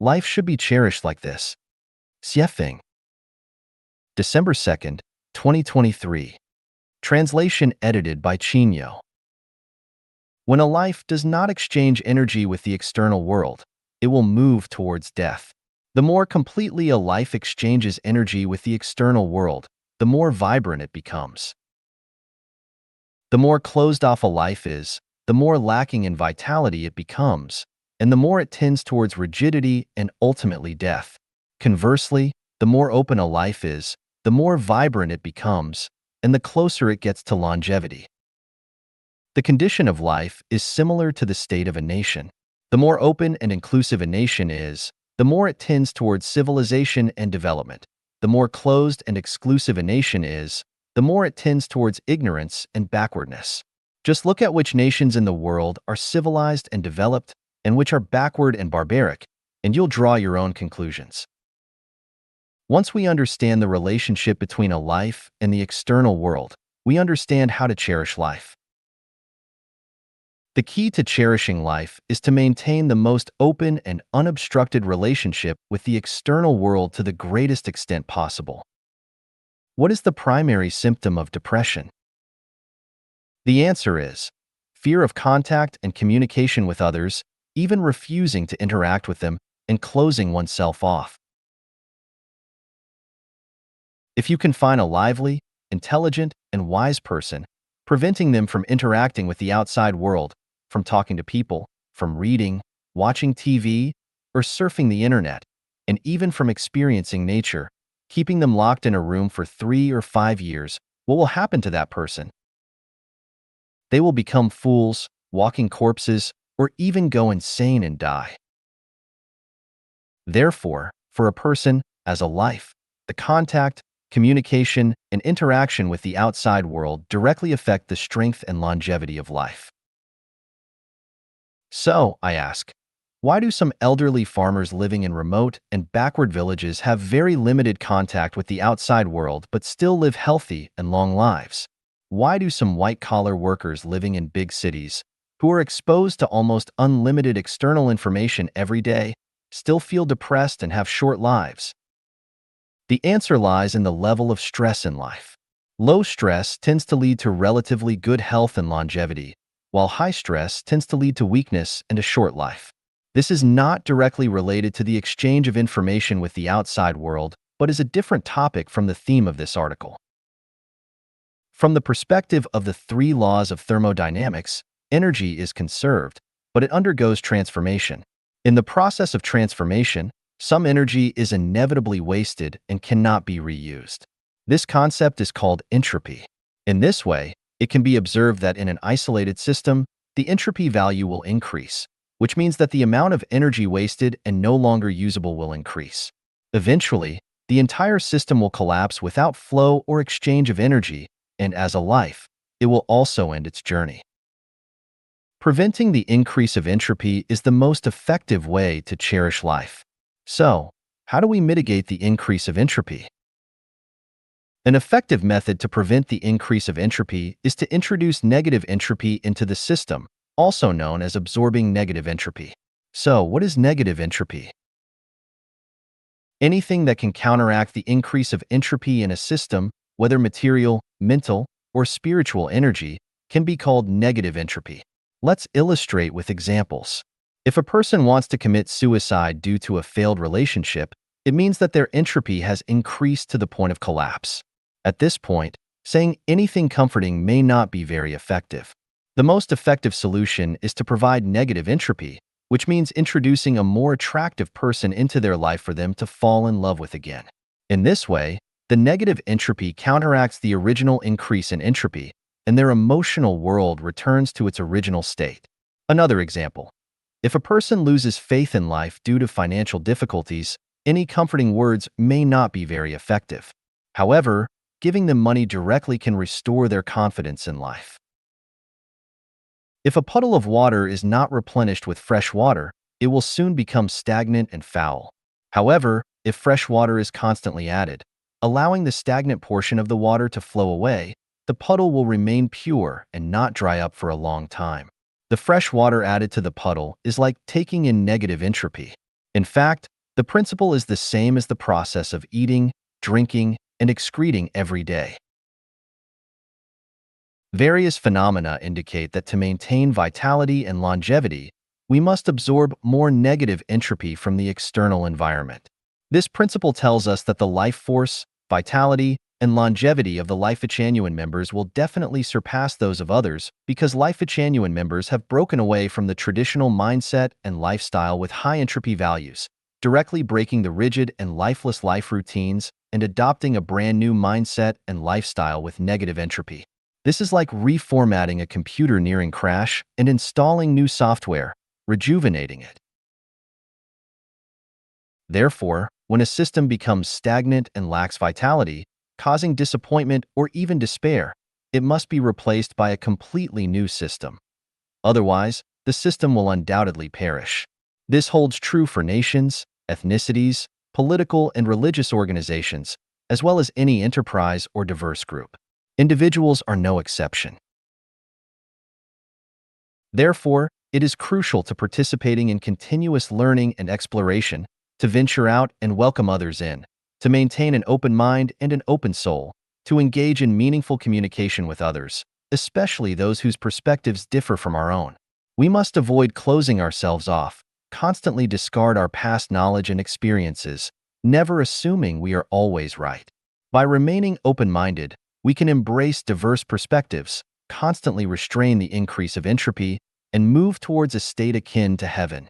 Life should be cherished like this. Xiefeng. December 2nd, 2023. Translation edited by Chinyo. When a life does not exchange energy with the external world, it will move towards death. The more completely a life exchanges energy with the external world, the more vibrant it becomes. The more closed off a life is, the more lacking in vitality it becomes, and the more it tends towards rigidity and ultimately death. Conversely, the more open a life is, the more vibrant it becomes, and the closer it gets to longevity. The condition of life is similar to the state of a nation. The more open and inclusive a nation is, the more it tends towards civilization and development. The more closed and exclusive a nation is, the more it tends towards ignorance and backwardness. Just look at which nations in the world are civilized and developed and which are backward and barbaric, and you'll draw your own conclusions. Once we understand the relationship between a life and the external world, we understand how to cherish life. The key to cherishing life is to maintain the most open and unobstructed relationship with the external world to the greatest extent possible. What is the primary symptom of depression? The answer is fear of contact and communication with others, even refusing to interact with them and closing oneself off. If you can find a lively, intelligent, and wise person, preventing them from interacting with the outside world, from talking to people, from reading, watching TV, or surfing the internet, and even from experiencing nature, keeping them locked in a room for 3 or 5 years, what will happen to that person? They will become fools, walking corpses, or even go insane and die. Therefore, for a person, as a life, the contact, communication, and interaction with the outside world directly affect the strength and longevity of life. So, I ask, why do some elderly farmers living in remote and backward villages have very limited contact with the outside world but still live healthy and long lives? Why do some white-collar workers living in big cities, who are exposed to almost unlimited external information every day, still feel depressed and have short lives? The answer lies in the level of stress in life. Low stress tends to lead to relatively good health and longevity, while high stress tends to lead to weakness and a short life. This is not directly related to the exchange of information with the outside world, but is a different topic from the theme of this article. From the perspective of the 3 laws of thermodynamics, energy is conserved, but it undergoes transformation. In the process of transformation, some energy is inevitably wasted and cannot be reused. This concept is called entropy. In this way, it can be observed that in an isolated system, the entropy value will increase, which means that the amount of energy wasted and no longer usable will increase. Eventually, the entire system will collapse without flow or exchange of energy, and as a life, it will also end its journey. Preventing the increase of entropy is the most effective way to cherish life. So, how do we mitigate the increase of entropy? An effective method to prevent the increase of entropy is to introduce negative entropy into the system, also known as absorbing negative entropy. So, what is negative entropy? Anything that can counteract the increase of entropy in a system, whether material, mental, or spiritual energy, can be called negative entropy. Let's illustrate with examples. If a person wants to commit suicide due to a failed relationship, it means that their entropy has increased to the point of collapse. At this point, saying anything comforting may not be very effective. The most effective solution is to provide negative entropy, which means introducing a more attractive person into their life for them to fall in love with again. In this way, the negative entropy counteracts the original increase in entropy, and their emotional world returns to its original state. Another example. If a person loses faith in life due to financial difficulties, any comforting words may not be very effective. However, giving them money directly can restore their confidence in life. If a puddle of water is not replenished with fresh water, it will soon become stagnant and foul. However, if fresh water is constantly added, allowing the stagnant portion of the water to flow away, the puddle will remain pure and not dry up for a long time. The fresh water added to the puddle is like taking in negative entropy. In fact, the principle is the same as the process of eating, drinking, and excreting every day. Various phenomena indicate that to maintain vitality and longevity, we must absorb more negative entropy from the external environment. This principle tells us that the life force, vitality, and longevity of the Life Genuine members will definitely surpass those of others because Life Genuine members have broken away from the traditional mindset and lifestyle with high entropy values, directly breaking the rigid and lifeless life routines and adopting a brand new mindset and lifestyle with negative entropy. This is like reformatting a computer nearing crash and installing new software, rejuvenating it. Therefore, when a system becomes stagnant and lacks vitality, causing disappointment or even despair, it must be replaced by a completely new system. Otherwise, the system will undoubtedly perish. This holds true for nations, ethnicities, political and religious organizations, as well as any enterprise or diverse group. Individuals are no exception. Therefore, it is crucial to participating in continuous learning and exploration, to venture out and welcome others in, to maintain an open mind and an open soul, to engage in meaningful communication with others, especially those whose perspectives differ from our own. We must avoid closing ourselves off, constantly discard our past knowledge and experiences, never assuming we are always right. By remaining open-minded, we can embrace diverse perspectives, constantly restrain the increase of entropy, and move towards a state akin to heaven.